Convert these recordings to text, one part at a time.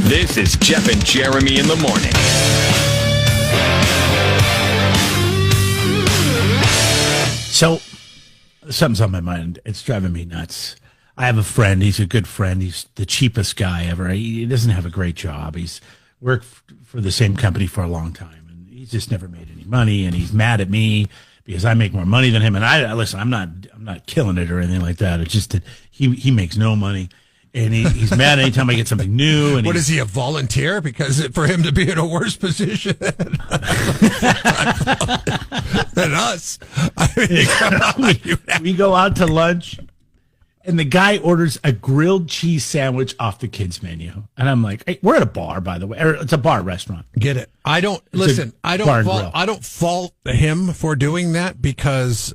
This is Jeff and Jeremy in the morning. So, something's on my mind. It's driving me nuts. I have a friend. He's a good friend. He's the cheapest guy ever. He doesn't have a great job. He's worked for the same company for a long time, and he's just never made any money. And he's mad at me because I make more money than him. And I listen. I'm not killing it or anything like that. It's just that he makes no money, and he's mad anytime I get something new. And what is he, a volunteer? Because for him to be in a worse position than us, I mean, come on, we go out to lunch, and the guy orders a grilled cheese sandwich off the kids' menu, and I'm like, hey, we're at a bar, by the way, or it's a bar restaurant. Get it? I don't fault him for doing that because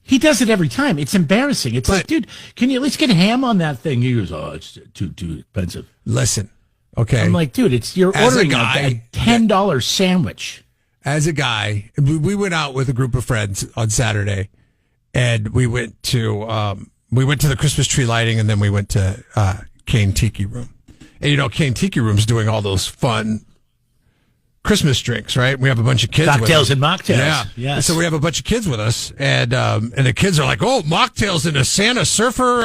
he does it every time. It's embarrassing. It's like, dude, can you at least get ham on that thing? He goes, oh, it's too expensive. Listen, okay. I'm like, dude, you're ordering a $10 sandwich. As a guy, we went out with a group of friends on Saturday, and we went to the Christmas tree lighting, and then we went to Cane Tiki Room. And Cane Tiki Room's doing all those fun Christmas drinks, right? We have a bunch of kids cocktails with us. And mocktails. Yeah. Yes. So we have a bunch of kids with us, and the kids are like, "Oh, mocktails in a Santa Surfer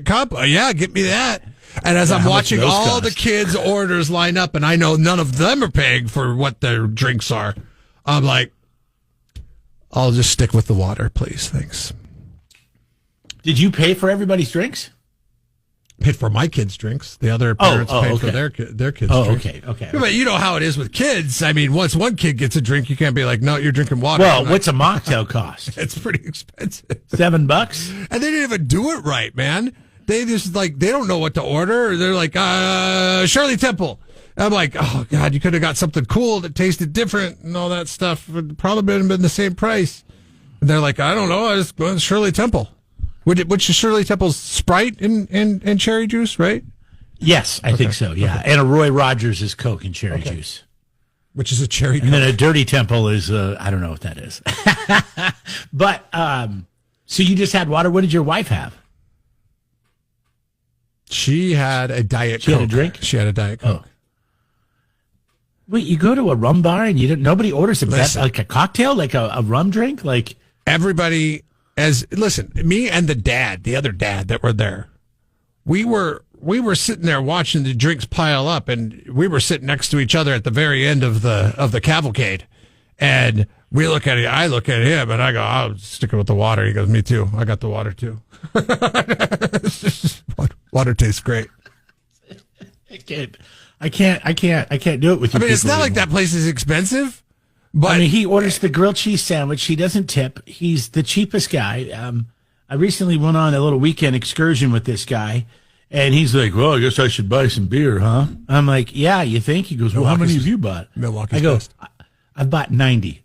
cup? Yeah, get me that." And as I'm watching all the kids' orders line up, and I know none of them are paying for what their drinks are, I'm like, I'll just stick with the water, please. Thanks. Did you pay for everybody's drinks? Paid for my kids' drinks. The other parents paid for their kids' drinks. Okay. But you know how it is with kids. I mean, once one kid gets a drink, you can't be like, no, you're drinking water. Well, what's a mocktail cost? It's pretty expensive. $7? And they didn't even do it right, man. They just they don't know what to order. They're like, Shirley Temple. I'm like, oh, God, you could have got something cool that tasted different and all that stuff. It would probably have been the same price. And they're like, I don't know. I just go to Shirley Temple. Which is Shirley Temple's Sprite and cherry juice, right? Yes, I think so, yeah. Okay. And a Roy Rogers is Coke and cherry juice. Which is a cherry Coke. And then a Dirty Temple is, I don't know what that is. But, so you just had water. What did your wife have? She had a Diet Coke. She had a drink? She had a Diet Coke. Oh. Wait, you go to a rum bar and nobody orders like a cocktail, like a rum drink? Like everybody... me and the other dad that were there, we were sitting there watching the drinks pile up, and we were sitting next to each other at the very end of the cavalcade. And I look at him, and I go, I'm sticking with the water. He goes, me too. I got the water too. Water tastes great. I can't do it with you. I mean, it's not like that place is expensive. But I mean, he orders the grilled cheese sandwich. He doesn't tip. He's the cheapest guy. I recently went on a little weekend excursion with this guy, and he's like, well, I guess I should buy some beer, huh? I'm like, yeah, you think? He goes, well, how many have you bought? Milwaukee's I go, best. I've bought 90.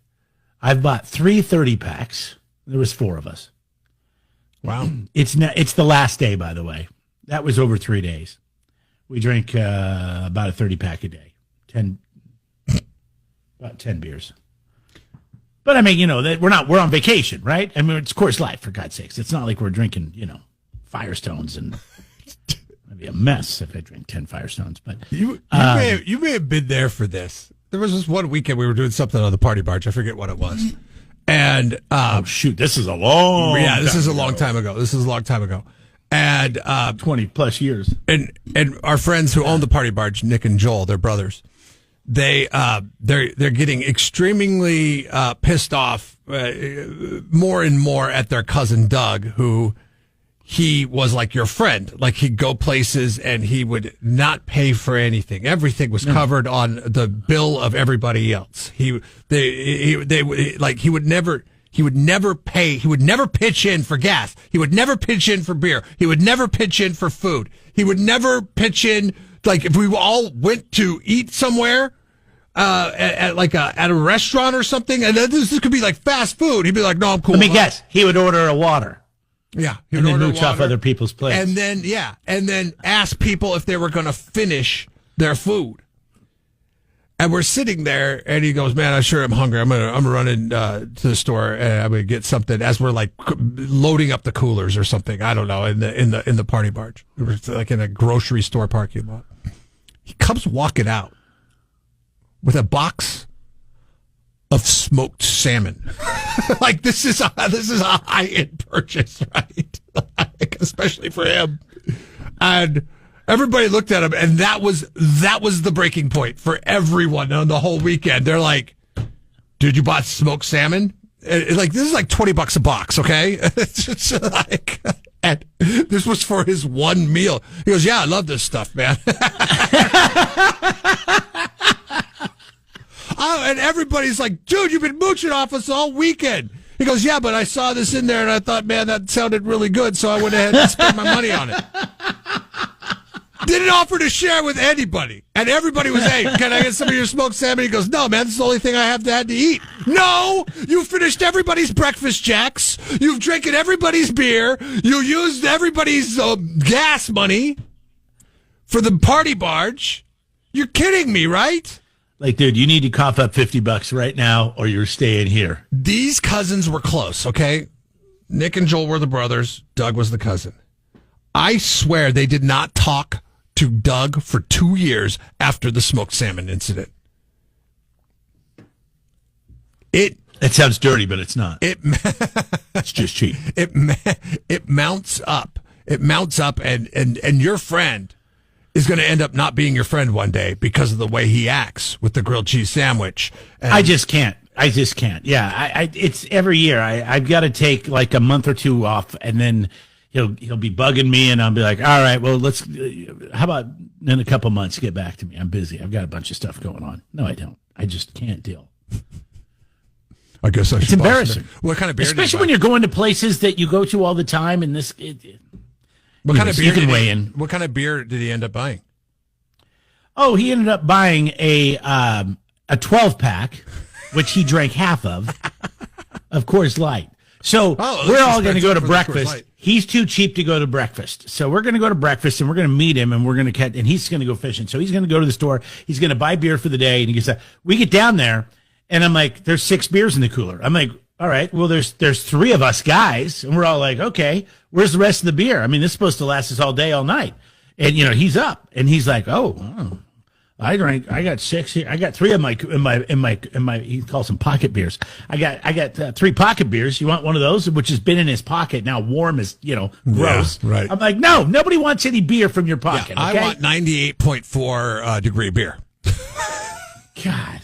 I've bought 3 30-packs. There was 4 of us. Wow. It's the last day, by the way. That was over 3 days. We drank about a 30-pack a day. About 10 beers. But I mean, that we're on vacation, right? I mean, it's Coors Light, for God's sakes. It's not like we're drinking, Firestones, and it'd be a mess if I drink 10 Firestones. But you may have been there for this. There was this one weekend we were doing something on the party barge. I forget what it was. And this is a long this is a long time ago. And 20 plus years. And our friends who own the party barge, Nick and Joel, they're brothers. They're getting extremely pissed off more and more at their cousin Doug, who he was like your friend. Like he'd go places and he would not pay for anything. Everything was covered on the bill of everybody else. He would never pay. He would never pitch in for gas. He would never pitch in for beer. He would never pitch in for food. He would never pitch in. Like if we all went to eat somewhere, at a restaurant or something, and then this could be like fast food. He'd be like, "No, I'm cool." Let me guess. He would order a water. Yeah, he would order mooch off other people's plates, and then ask people if they were going to finish their food. And we're sitting there, and he goes, "Man, I'm hungry. I'm gonna run in to the store and I'm gonna get something." As we're like loading up the coolers or something, I don't know, in the party barge. We were like in a grocery store parking lot. He comes walking out with a box of smoked salmon. Like this is a high-end purchase, right? Like, especially for him. And everybody looked at him, and that was the breaking point for everyone on the whole weekend. They're like, "Dude, you bought smoked salmon?" And, like, this is like $20 a box, okay? It's just like, and this was for his one meal. He goes, "Yeah, I love this stuff, man." And everybody's like, "Dude, you've been mooching off us all weekend." He goes, "Yeah, but I saw this in there, and I thought, man, that sounded really good, so I went ahead and spent my money on it." Didn't offer to share with anybody. And everybody was, "Hey, can I get some of your smoked salmon?" He goes, "No, man, this is the only thing I have had to eat." No! You finished everybody's breakfast jacks. You've drinking everybody's beer. You used everybody's gas money for the party barge. You're kidding me, right? Like, dude, you need to cough up $50 right now or you're staying here. These cousins were close, okay? Nick and Joel were the brothers. Doug was the cousin. I swear they did not talk to Doug for 2 years after the smoked salmon incident. It sounds dirty, but it's not. It's just cheap. It mounts up. It mounts up, and your friend is going to end up not being your friend one day because of the way he acts with the grilled cheese sandwich. And I just can't. Yeah, it's every year. I've got to take like a month or two off, and then he'll be bugging me, and I'll be like, "All right, well, how about in a couple months get back to me? I'm busy. I've got a bunch of stuff going on." No, I don't. I just can't deal. I guess it's embarrassing. What kind of beer? Especially when you're going to places that you go to all the time, and this. What kind of beer? You can weigh in. What kind of beer did he end up buying? Oh, he ended up buying a 12-pack, which he drank half of Coors Light. So we're all going to go to breakfast. He's too cheap to go to breakfast. So we're going to go to breakfast, and we're going to meet him, and we're going to catch, and he's going to go fishing. So he's going to go to the store. He's going to buy beer for the day, and he gets we get down there, and I'm like, "There's 6 beers in the cooler." I'm like, "All right, well, there's 3 of us guys," and we're all like, "Okay, where's the rest of the beer? I mean, this is supposed to last us all day, all night." And he's up, and he's like, "Oh, I got 6 here. I got 3 of my he calls them pocket beers. I got 3 pocket beers. You want one of those?" Which has been in his pocket now, warm as gross. Yeah, right. I'm like, "No, nobody wants any beer from your pocket." Yeah, okay? I want 98.4 degree beer. God,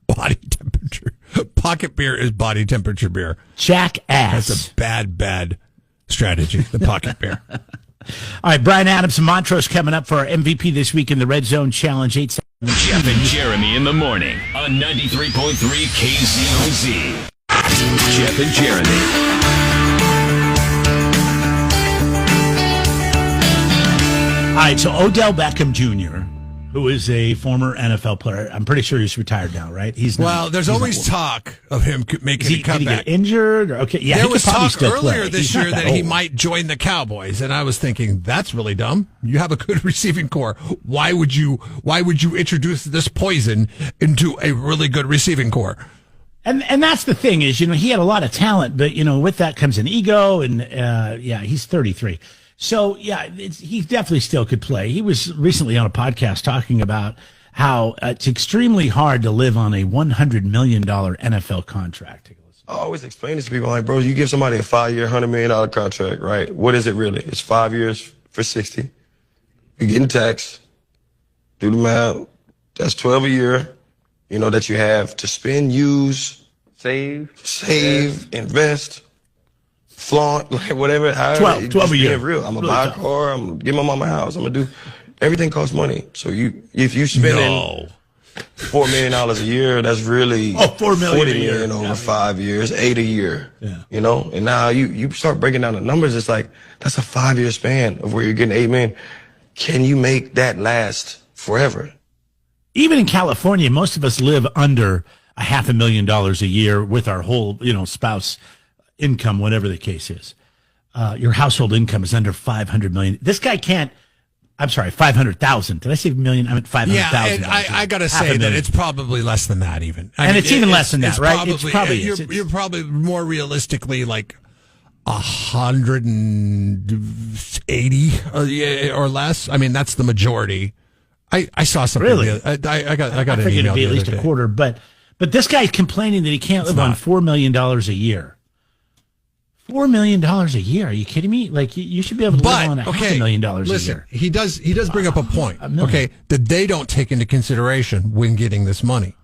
body temperature. Pocket beer is body temperature beer. Jackass. That's a bad strategy. The pocket beer. All right, Brian Adams and Montrose coming up for our MVP this week in the Red Zone Challenge. Jeff and Jeremy in the morning on 93.3 KZOZ. Jeff and Jeremy. All right, so Odell Beckham Jr., who is a former NFL player, I'm pretty sure he's retired now, right? There's always talk of him making a comeback. Did he get injured? Okay, yeah, there was talk earlier play. this year that he might join the Cowboys, and I was thinking that's really dumb. You have a good receiving core. Why would you introduce this poison into a really good receiving core? And that's the thing is, he had a lot of talent, but with that comes an ego, and he's 33. So, he definitely still could play. He was recently on a podcast talking about how it's extremely hard to live on a $100 million NFL contract. I always explain this to people, like, bro, you give somebody a 5-year, $100 million contract, right? What is it really? It's 5 years for 60. You're getting taxed. Do the math. That's 12 a year, that you have to spend, use, save, invest. Flaunt, like whatever. 12 a year. Real. I'm gonna buy a car. I'm gonna give my mama a house. I'm gonna do everything costs money. So if you spending $4 million a year, that's really $4 million $40 million over 5 years, 8 a year. Yeah. And now you start breaking down the numbers. It's like that's a 5-year span of where you're getting $8 million. Can you make that last forever? Even in California, most of us live under $500,000 a year with our whole spouse income, whatever the case is. Your household income is under $500 million. This guy can't. I'm sorry, 500,000. Did I say million? I meant 500,000. Yeah, I got to say that it's probably less than that, even. It's even less than that, right? You're probably more realistically like 180 or less. I mean, that's the majority I saw something. Really? I got I an figured email it'd be the at least other a day. quarter, but this guy's complaining that he can't live on $4 million a year. $4 million a year? Are you kidding me? Like you should be able to live on $500,000 a year. He does bring up a point. Okay, that they don't take into consideration when getting this money,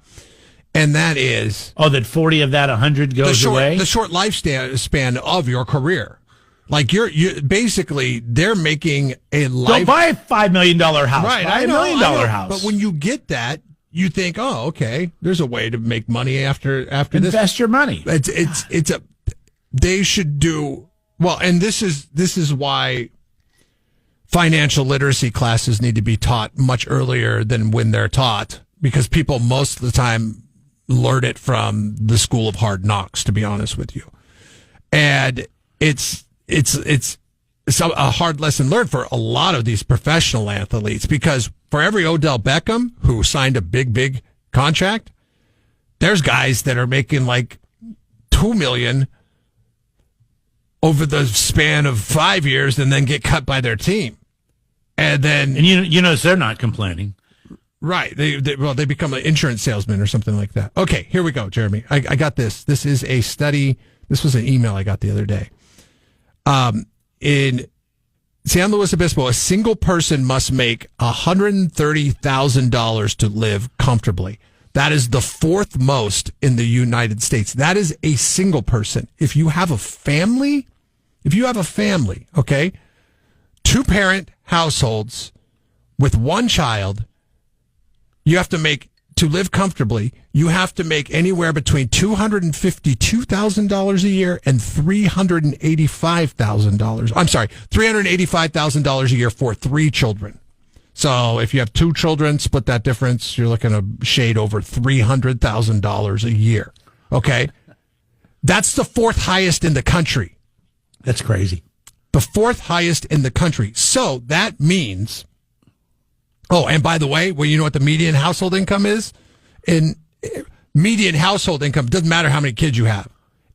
and that is that 40 of that 100 goes away. The short lifespan of your career. Like you basically they're making a life. Don't buy a $5 million house. Right, Buy I a $1 know, million I know. house. But when you get that, you think, oh, okay, there's a way to make money after this. Invest your money. They should do well, and this is why financial literacy classes need to be taught much earlier than when they're taught, because people most of the time learn it from the school of hard knocks, to be honest with you. And it's a hard lesson learned for a lot of these professional athletes, because for every Odell Beckham who signed a big contract, there's guys that are making like $2 million over the span of 5 years and then get cut by their team. And you notice they're not complaining. Right. They become an insurance salesman or something like that. Okay, here we go, Jeremy. I got this. This is a study. This was an email I got the other day. In San Luis Obispo, a single person must make $130,000 to live comfortably. That is the fourth most in the United States. That is a single person. If you have a family, okay, 2-parent households with one child, you have to make, to live comfortably, you have to make anywhere between $252,000 a year and $385,000. I'm sorry, $385,000 a year for 3 children. So if you have 2 children, split that difference, you're looking at a shade over $300,000 a year. Okay? That's the 4th highest in the country. That's crazy. The 4th highest in the country. So that means, and by the way, well, you know what the median household income is? In median household income, doesn't matter how many kids you have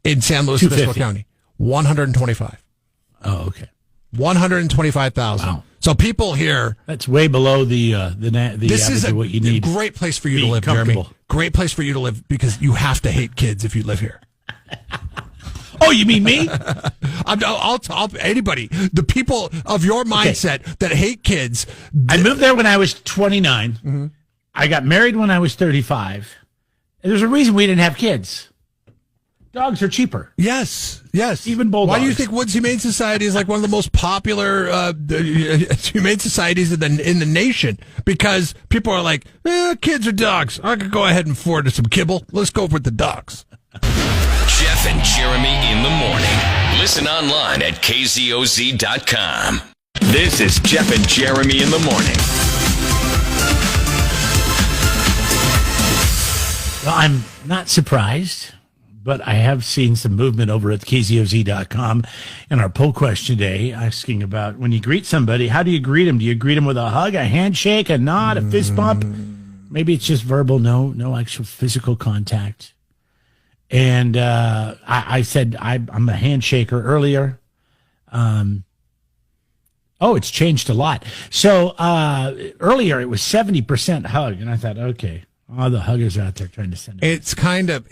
in San Luis Obispo County, 125. Oh, okay. 125,000. Wow. So people here, that's way below the this average is of what you need. A great place for you to live, Jeremy. Great place for you to live, because you have to hate kids if you live here. Oh, you mean me? I'll anybody, the people of your mindset that hate kids. I moved there when I was 29. Mm-hmm. I got married when I was 35. And there's a reason we didn't have kids. Dogs are cheaper. Yes. Even bulldogs. Why do you think Woods Humane Society is like one of the most popular humane societies in the nation? Because people are like, kids or dogs? I could go ahead and afford some kibble. Let's go with the dogs. Jeff and Jeremy in the morning. Listen online at kzoz.com. This is Jeff and Jeremy in the morning. Well, I'm not surprised, but I have seen some movement over at kzoz.com in our poll question today, asking about when you greet somebody, how do you greet them? Do you greet them with a hug, a handshake, a nod, a fist bump? Maybe it's just verbal, no actual physical contact. And I said I'm a handshaker earlier. It's changed a lot. So earlier it was 70% hug, and I thought, okay, all the huggers out there trying to send it. It's kind of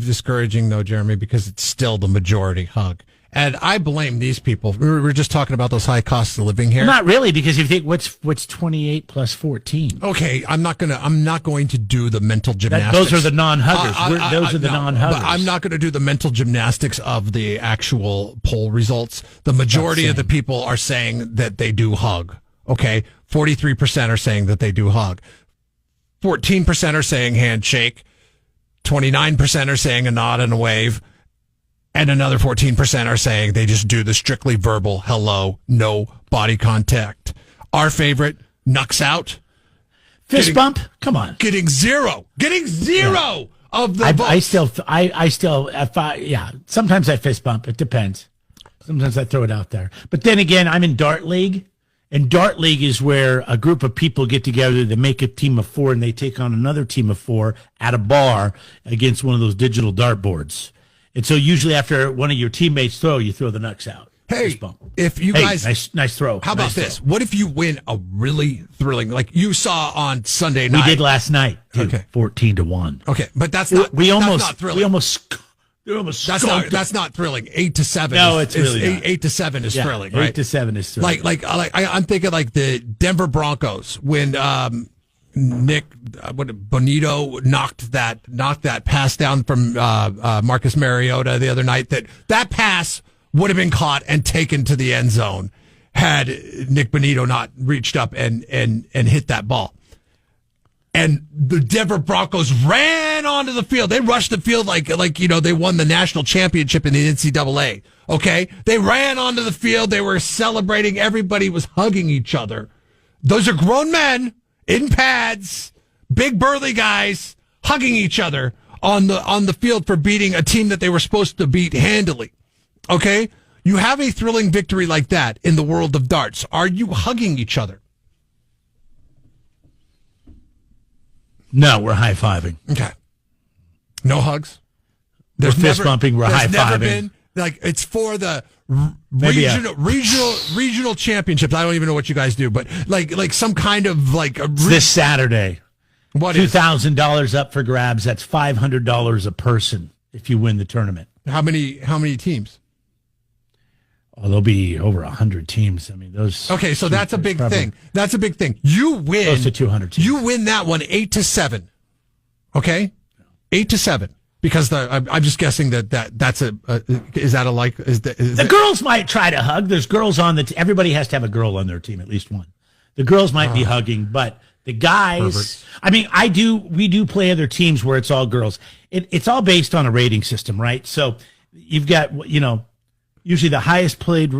discouraging though, Jeremy, because it's still the majority hug. And I blame these people. We were just talking about those high costs of living here. Not really, because if you think what's 28 plus 14. Okay, I'm not going to do the mental gymnastics. Those are the non-huggers. Those are the non-huggers. But I'm not going to do the mental gymnastics of the actual poll results. The majority of the people are saying that they do hug. Okay, 43% are saying that they do hug. 14% are saying handshake. 29% are saying a nod and a wave. And another 14% are saying they just do the strictly verbal hello, no body contact. Our favorite, knucks out. Fist bump? Come on. Getting zero of the votes. I still, sometimes I fist bump. It depends. Sometimes I throw it out there. But then again, I'm in Dart League. And Dart League is where a group of people get together, they make a team of 4, and they take on another team of 4 at a bar against one of those digital dart boards. And so usually after one of your teammates you throw the knucks out. Hey, fist bump. if you Hey, guys, nice throw. how about Nice this? throw. What if you win a really thrilling, like you saw on Sunday We night? did last night. Dude, Okay. 14-1. Okay, but that's not. We that's almost not thrilling. we almost That's not thrilling. 8-7. No, is, it's really not. 8-7 is thrilling. Right? 8-7 is thrilling. I'm thinking like the Denver Broncos when Nick Bonito knocked that pass down from Marcus Mariota the other night. That pass would have been caught and taken to the end zone had Nick Bonito not reached up and hit that ball. And the Denver Broncos ran onto the field. They rushed the field like they won the national championship in the NCAA. Okay? They ran onto the field. They were celebrating. Everybody was hugging each other. Those are grown men in pads, big burly guys hugging each other on the field for beating a team that they were supposed to beat handily. Okay? You have a thrilling victory like that in the world of darts. Are you hugging each other? No, we're high-fiving. Okay. No hugs? We're fist bumping, we're there's never high-fiving. been, it's for the Maybe regional championships. I don't even know what you guys do, but like some kind of This Saturday. What is $2,000 up for grabs. That's $500 a person if you win the tournament. how many teams? Oh, there'll be over 100 teams. I mean, those. Okay, so that's a big thing. That's a big thing. You win Close to 200 teams. You win that one 8-7. Okay, 8-7. Because I'm just guessing that's is that a like is the girls might try to hug. There's girls on everybody has to have a girl on their team, at least one. The girls might be hugging, but the guys. Perverts. I mean, we do play other teams where it's all girls. It's all based on a rating system, right? So you've got usually the highest played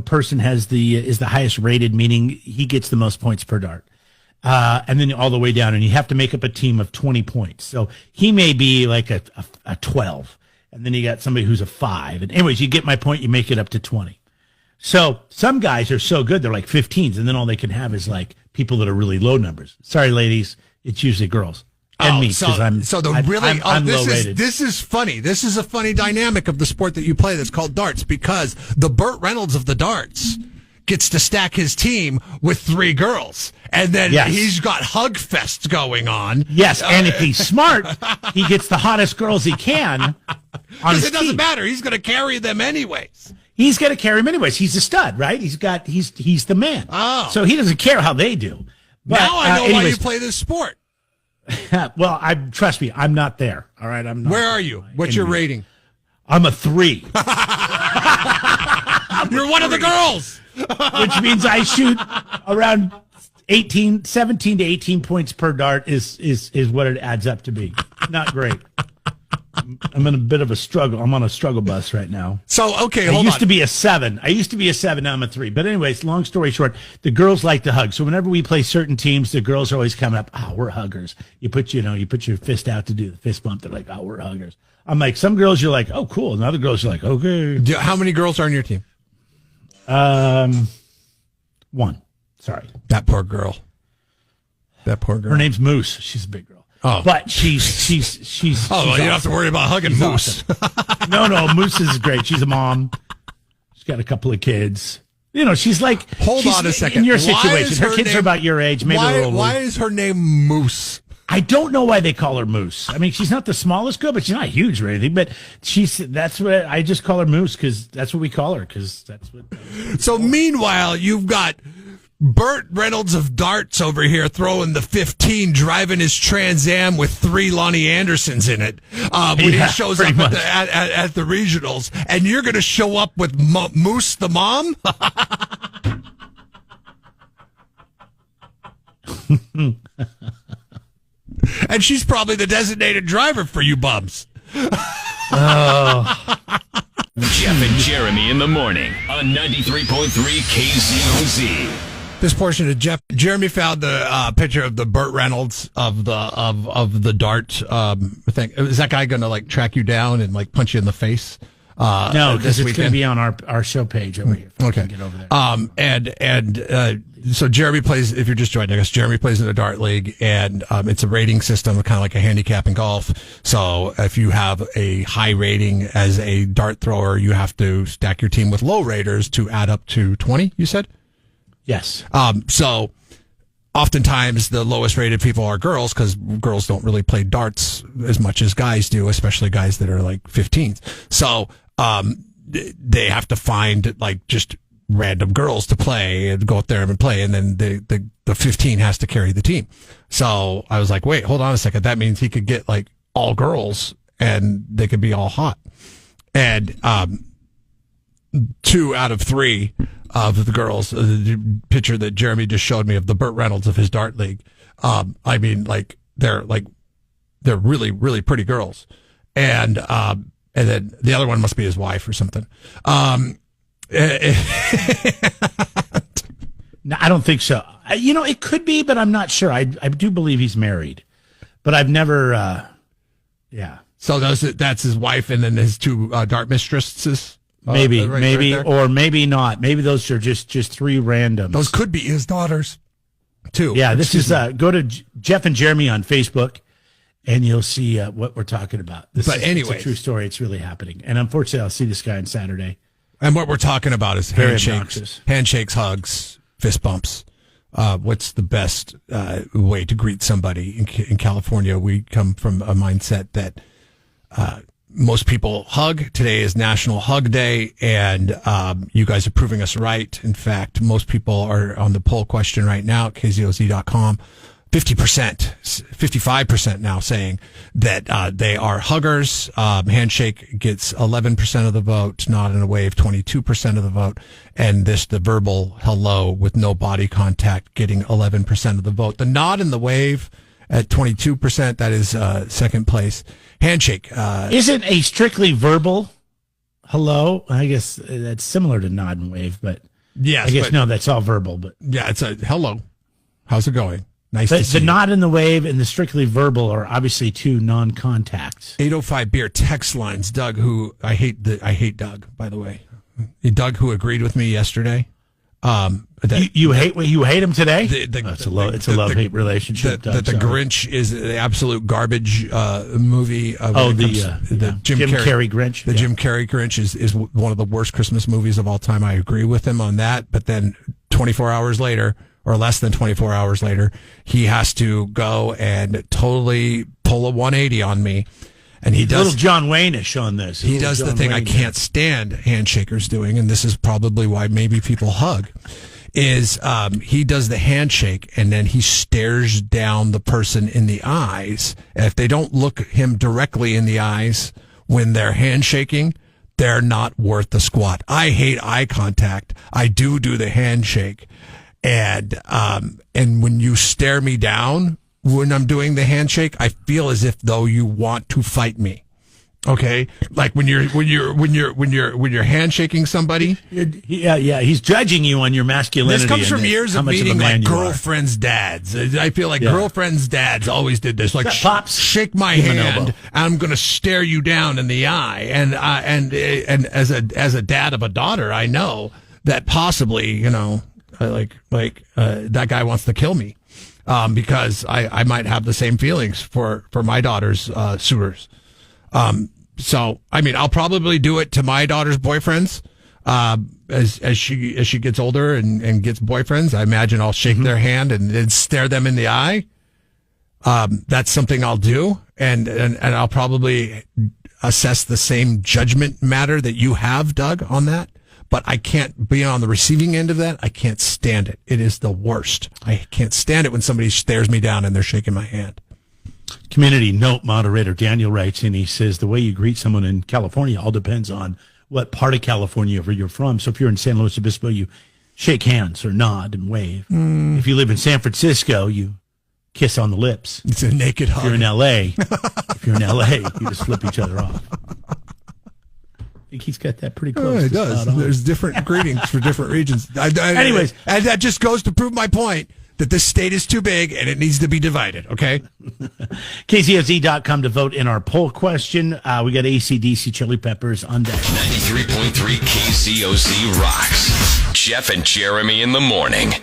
person is the highest rated, meaning he gets the most points per dart. And then all the way down, and you have to make up a team of 20 points. So he may be like a 12, and then you got somebody who's a 5. And anyways, you get my point. You make it up to 20. So some guys are so good, they're like 15s, and then all they can have is like people that are really low numbers. Sorry, ladies, it's usually girls. And me, because I'm low rated. This is funny. This is a funny dynamic of the sport that you play that's called darts, because the Burt Reynolds of the darts gets to stack his team with 3 girls. And then he's got hug fests going on. Yes, and if he's smart, he gets the hottest girls he can. Because it doesn't matter. He's going to carry them anyways. He's going to carry them anyways. He's a stud, right? He's the man. Oh. So he doesn't care how they do. But, now I know why you play this sport. Well, trust me, I'm not there. All right, I'm not. Where are you? What's your rating? I'm a 3. You're one of the girls. Which means I shoot around 17 to 18 points per dart is what it adds up to be. Not great. I'm in a bit of a struggle. I'm on a struggle bus right now. So, okay, I hold used on. to be a 7. Now I'm a 3. But anyways, long story short, the girls like to hug. So whenever we play certain teams, the girls are always coming up, we're huggers. You put your fist out to do the fist bump. They're like, we're huggers. I'm like, some girls you're like, oh, cool. And other girls are like, okay. How many girls are on your team? 1. Sorry. That poor girl. Her name's Moose. She's a big girl. Oh. But she's you don't awesome. have to worry about hugging Moose. Awesome. No, Moose is great. She's a mom. She's got a couple of kids. She's like, hold on a second. In your situation, her kids are about your age, maybe a little older. Why is her name Moose? I don't know why they call her Moose. I mean, she's not the smallest girl, but she's not huge or anything. But that's what I just call her Moose, because that's what we call her. Because that's what. So meanwhile, you've got Burt Reynolds of Darts over here throwing the 15, driving his Trans Am with 3 Lonnie Andersons in it when he shows up at the regionals, and you're going to show up with Moose the mom. And she's probably the designated driver for you bums. Jeff and Jeremy in the morning on 93.3 KZOZ. This portion of Jeremy found the picture of the Burt Reynolds of the dart thing. Is that guy going to track you down and punch you in the face No, because it's going to be on our show page over here. Okay. Get over there. So Jeremy plays, if you're just joining us, Jeremy plays in a dart league, and it's a rating system, kind of like a handicap in golf. So if you have a high rating as a dart thrower, you have to stack your team with low raters to add up to 20, you said? Yes. So oftentimes the lowest rated people are girls, because girls don't really play darts as much as guys do, especially guys that are like 15s. So they have to find like just random girls to play and go out there and play, and then the 15 has to carry the team. So I was like, wait, hold on a second. That means he could get like all girls and they could be all hot. And 2 out of 3 of the girls, the picture that Jeremy just showed me of the Burt Reynolds of his dart league. I mean, they're really, really pretty girls. And then the other one must be his wife or something. No, I don't think so. It could be, but I'm not sure. I do believe he's married, but I've never, yeah. So that's his wife, and then his 2 dart mistresses. Maybe, right or maybe not. Maybe those are just 3 randoms. Those could be his daughters, too. Yeah, this is go to Jeff and Jeremy on Facebook, and you'll see what we're talking about. It's a true story. It's really happening, and unfortunately, I'll see this guy on Saturday. And what we're talking about is Very handshakes, hugs, fist bumps. What's the best way to greet somebody in California? We come from a mindset that most people hug. Today is National Hug Day, and you guys are proving us right. In fact, most people are on the poll question right now at kzoz.com. 50%, 55% now saying that they are huggers. Handshake gets 11% of the vote, nod and a wave 22% of the vote, and the verbal hello with no body contact getting 11% of the vote. The nod and the wave at 22%, that is second place. Handshake. Isn't a strictly verbal hello? I guess that's similar to nod and wave, but yes, I guess no, that's all verbal. But yeah, it's a hello. How's it going? Nice to see the you. nod and the wave and the strictly verbal are obviously 2 non-contacts. 805 beer text lines. Doug, who I hate Doug, by the way. Doug, who agreed with me yesterday. You hate him today? It's a love-hate relationship. The Grinch is the absolute garbage movie. The Jim Carrey Grinch. The Jim Carrey Grinch is one of the worst Christmas movies of all time. I agree with him on that. But then 24 hours later, or less than 24 hours later, he has to go and totally pull a 180 on me. And he does. Little John Wayne-ish on this. He does the thing I can't stand handshakers doing, and this is probably why maybe people hug, is he does the handshake, and then he stares down the person in the eyes. And if they don't look him directly in the eyes when they're handshaking, they're not worth the squat. I hate eye contact. I do the handshake. And when you stare me down when I'm doing the handshake, I feel as if though you want to fight me. Okay, like when you're handshaking somebody. Yeah, he's judging you on your masculinity. This comes from years of meeting like girlfriends' dads. I feel like girlfriends' dads always did this. Like, Pops, shake my hand. I'm going to stare you down in the eye. And as a dad of a daughter, I know that possibly, that guy wants to kill me, because I might have the same feelings for my daughter's suitors. So I mean, I'll probably do it to my daughter's boyfriends as she gets older and gets boyfriends. I imagine I'll shake their hand and stare them in the eye. That's something I'll do, and I'll probably assess the same judgment matter that you have, Doug, on that. But I can't be on the receiving end of that. I can't stand it. It is the worst. I can't stand it when somebody stares me down and they're shaking my hand. Community note moderator Daniel writes in, he says, the way you greet someone in California all depends on what part of California you're from. So if you're in San Luis Obispo, you shake hands or nod and wave. If you live in San Francisco, you kiss on the lips. It's a naked hug. If you're in LA, you just flip each other off. I think he's got that pretty close. He does. There's different greetings for different regions. Anyways, and that just goes to prove my point that this state is too big and it needs to be divided, okay? KZOZ.com to vote in our poll question. We got AC/DC Chili Peppers on deck. 93.3 KZOZ rocks. Jeff and Jeremy in the morning.